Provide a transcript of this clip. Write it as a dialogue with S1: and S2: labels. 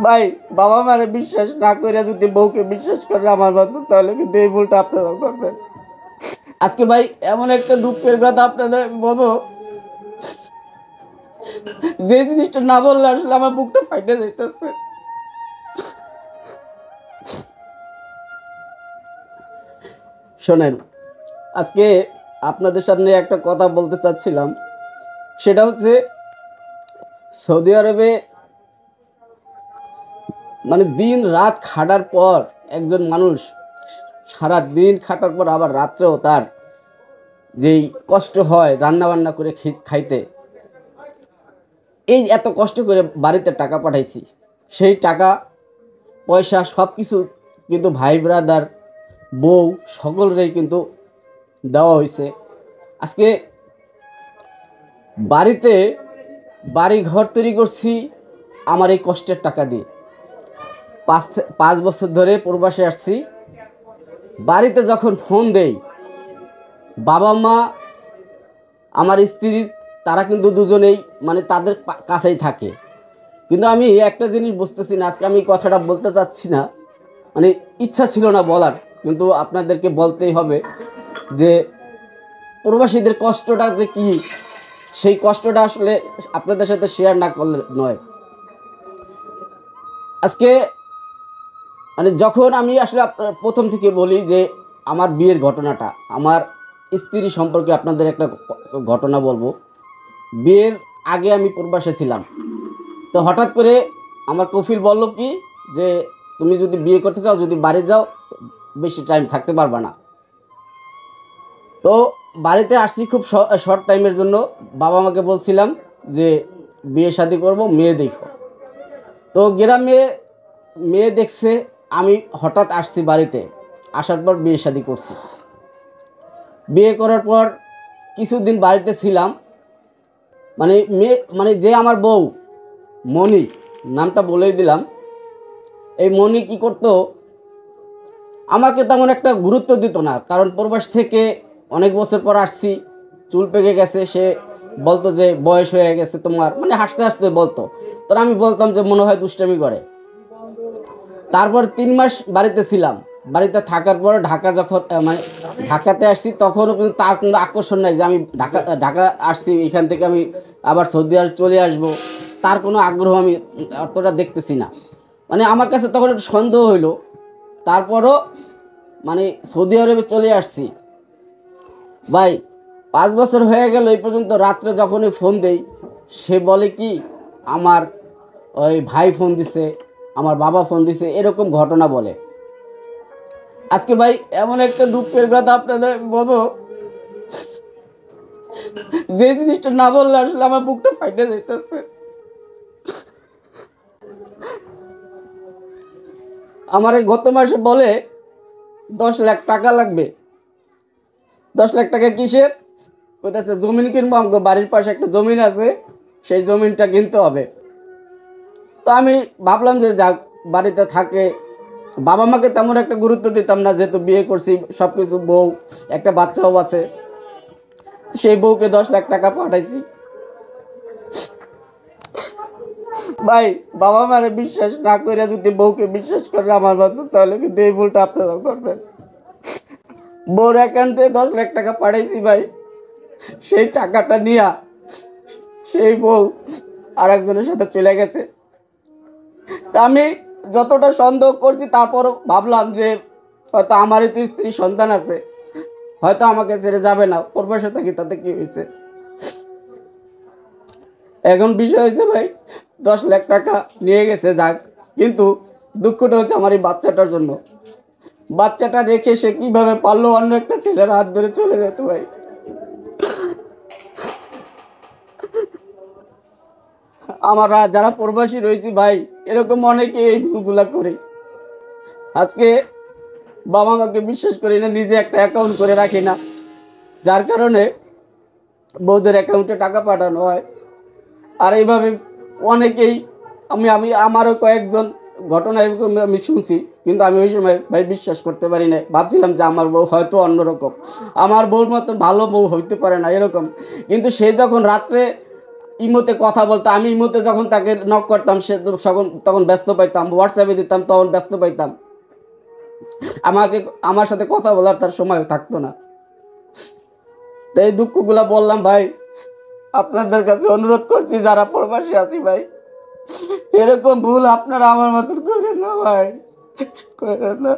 S1: ভাই বাবা মারে বিশ্বাস না করে যদি বউকে বিশ্বাস করে আমার মতো, তাহলে কিন্তু এই ভুলটা আপনারাও করবেন। আজকে ভাই এমন একটা দুঃখের কথা আপনাদের বলবো, যে জিনিসটা না বললে আসলে আমার বুকটা ফাইটে যাইতেছে। শোনেন, আজকে আপনাদের সামনে একটা কথা বলতে চাচ্ছিলাম, সেটা হচ্ছে সৌদি আরবে মানে দিন রাত খাটার পর একজন মানুষ সারা দিন খাটার পর আবার রাত্রেও তার যেই কষ্ট হয় রান্না বান্না করে খাইতে, এই এত কষ্ট করে বাড়িতে টাকা পাঠাইছি, সেই টাকা পয়সা সব কিছু কিন্তু ভাই ব্রাদার বউ সকলেরই কিন্তু দেওয়া হয়েছে। আজকে বাড়িতে বাড়ি ঘর তৈরি করছি আমার এই কষ্টের টাকা দিয়ে। 5 বছর ধরে প্রবাসে আসছি। বাড়িতে যখন ফোন দেই, বাবা মা আমার স্ত্রী তারা কিন্তু দুজনেই মানে তাদের কাছেই থাকে। কিন্তু আমি একটা জিনিস বুঝতেছি না, আজকে আমি কথাটা বলতে চাচ্ছি না, মানে ইচ্ছা ছিল না বলার, কিন্তু আপনাদেরকে বলতেই হবে যে প্রবাসীদের কষ্টটা যে কি, সেই কষ্টটা আসলে আপনাদের সাথে শেয়ার না করলে নয়। আজকে মানে যখন আমি আসলে প্রথম থেকে বলি যে আমার বিয়ের ঘটনাটা, আমার স্ত্রী সম্পর্কে আপনাদের একটা ঘটনা বলবো। বিয়ের আগে আমি প্রবাসে ছিলাম, তো হঠাৎ করে আমার কফিল বলল কি যে তুমি যদি বিয়ে করতে চাও, যদি বাড়ি যাও বেশি টাইম থাকতে পারবা না। তো বাড়িতে আসছি খুব শর্ট টাইমের জন্য। বাবা মাকে বলছিলাম যে বিয়ে শাদি করব, মেয়ে দেখো। তো গ্রামে মেয়ে দেখছে, আমি হঠাৎ আসছি বাড়িতে, আসার পর বিয়ে শাদি করছি। বিয়ে করার পর কিছুদিন বাড়িতে ছিলাম, মানে মেয়ে মানে যে আমার বউ মনি, নামটা বলেই দিলাম। এই মনি কি করতো, আমাকে তেমন একটা গুরুত্ব দিত না, কারণ প্রবাস থেকে অনেক বছর পর আসছি, চুল পেকে গেছে। সে বলতো যে বয়স হয়ে গেছে তোমার, মানে হাসতে হাসতে বলতো। তো আমি বলতাম যে মনে হয় দুষ্টামি করে। তারপর 3 মাস বাড়িতে ছিলাম। বাড়িতে থাকার পর ঢাকা যখন মানে ঢাকাতে আসছি, তখনও কিন্তু তার কোনো আকর্ষণ নাই যে আমি ঢাকা আসছি, এখান থেকে আমি আবার সৌদি আরব চলে আসব, তার কোনো আগ্রহ আমি অতটা দেখতেছি না। মানে আমার কাছে তখন একটু সন্দেহ হইলো। তারপরও মানে সৌদি আরবে চলে আসছি ভাই। 5 বছর হয়ে গেল, এই পর্যন্ত রাত্রে যখনই ফোন দেই, সে বলে কি আমার ওই ভাই ফোন দিছে, আমার বাবা ফোন দিছে, এরকম ঘটনা বলে। আজকে ভাই এমন একটা দুঃখের কথা আপনাদের বলবো, যে জিনিসটা না বললে আসলে আমার বুকটা ফাইটে যাইতেছে। আমার গত মাসে বলে 10 লাখ টাকা লাগবে। 10 লাখ টাকা কিসের? কোথাছে জমিন কিনবো, আমাকে বাড়ির পাশে একটা জমিন আছে, সেই জমিনটা কিনতে হবে। তো আমি ভাবলাম যে যাক, বাড়িতে থাকে, বাবা মাকে তেমন একটা গুরুত্ব দিতাম না, যেহেতু বিয়ে করছি, সব কিছু বউ, একটা বাচ্চাও আছে। সেই বউকে 10 লাখ টাকা পাঠাইছি। ভাই বাবা মারে বিশ্বাস না করে যদি বউকে বিশ্বাস করে আমার মতো, তাহলে কিন্তু এই ভুলটা আপনারাও করবেন। বউর অ্যাকাউন্টে 10 লাখ টাকা পাঠাইছি ভাই, সেই টাকাটা নিয়ে সেই বউ আর একজনের সাথে চলে গেছে। তা আমি যতটা সন্দেহ করছি, তারপরও ভাবলাম যে হয়তো আমারই তো স্ত্রী সন্তান আছে, হয়তো আমাকে ছেড়ে যাবে না, প্রবাসে থাকি, তাতে কি হয়েছে। এখন বিষয় হয়েছে ভাই 10 লাখ টাকা নিয়ে গেছে, যাক, কিন্তু দুঃখটা হচ্ছে আমার এই বাচ্চাটার জন্য। বাচ্চাটা রেখে সে কিভাবে পারলো অন্য একটা ছেলের হাত ধরে চলে যেত ভাই। আমরা যারা প্রবাসী রয়েছি ভাই, এরকম অনেকে এই ভুলগুলা করে। আজকে বাবা মাকে বিশ্বাস করি না, নিজে একটা অ্যাকাউন্ট করে রাখি না, যার কারণে বউদের অ্যাকাউন্টে টাকা পাঠানো হয়। আর এইভাবে অনেকেই, আমি আমি আমারও কয়েকজন ঘটনা এরকম আমি শুনছি, কিন্তু আমি ওই সময় ভাই বিশ্বাস করতে পারি না। ভাবছিলাম যে আমার বউ হয়তো অন্যরকম, আমার বউর মতন ভালো বউ হইতে পারে না এরকম। কিন্তু সে যখন রাত্রে ইমোতে কথা বলতো, আমি ইমোতে যখন তাকে নক করতাম সে তখন ব্যস্ত পাইতাম, হোয়াটসঅ্যাপে দিতাম তখন ব্যস্ত পাইতাম, আমার সাথে কথা বলার তার সময় থাকতো না। তো এই দুঃখগুলা বললাম ভাই, আপনাদের কাছে অনুরোধ করছি যারা প্রবাসী আছি ভাই, এরকম ভুল আপনারা আমার মতন করেন না ভাই, করেন না।